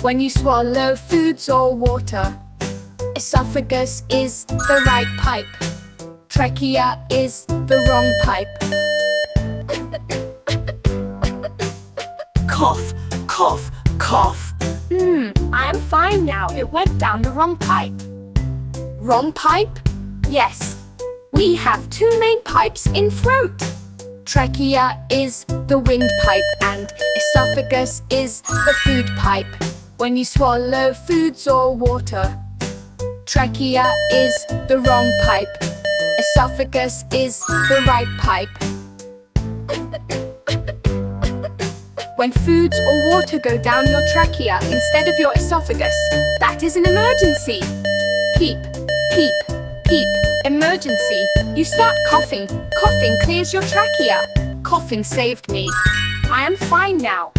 when you swallow foods or water. Esophagus is the right pipe. Trachea is the wrong pipe. Cough, cough, cough. I'm fine now. It went down the wrong pipe. Wrong pipe? Yes. We have two main pipes in throat. Trachea is the windpipe and esophagus is the food pipe when you swallow foods or water. Trachea is the wrong pipe. Esophagus is the right pipe. When foods or water go down your trachea instead of your esophagus, that is an emergency. Peep, peep, peep, emergency. You start coughing. Coughing clears your trachea. Coughing saved me. I am fine now.